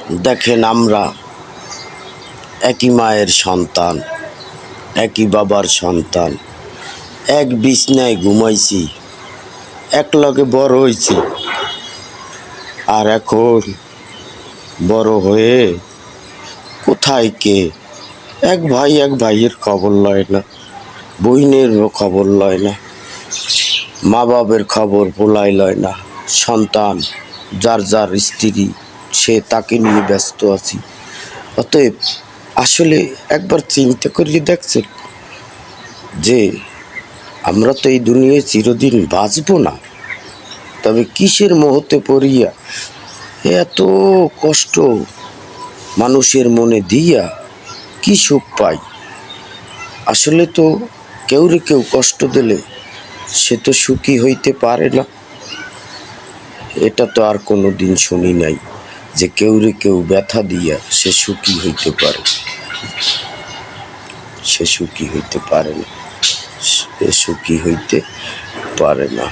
দেখেন, আমরা একই মায়ের সন্তান, একই বাবার সন্তান, এক বিছনায় ঘুমাইছি, এক লগে বড় হয়েছি। আর এখন বড় হয়ে কোথায় কে, এক ভাই এক ভাইয়ের খবর লয় না, বইনেরও খবর লয় না, মা বাবের খবর পোলাই লয় না। সন্তান যার যার স্ত্রী, সে তাকে নিয়ে ব্যস্ত আছি। অতএব আসলে একবার চিন্তা করলে দেখছেন যে আমরা তো এই দুনিয়ায় চিরদিন বাঁচব না, তবে কিসের মোহতে পড়িয়া এত কষ্ট মানুষের মনে দিয়া কি সুখ পাই। আসলে তো কেউরে কেউ কষ্ট দিলে সে তো সুখী হইতে পারে না। এটা তো আর কোনো দিন শুনি নাই যে কেউরে কেউ ব্যথা দিয়া সে সুখী হইতে পারে। সে সুখী হইতে পারে না, সে সুখী হইতে পারে না।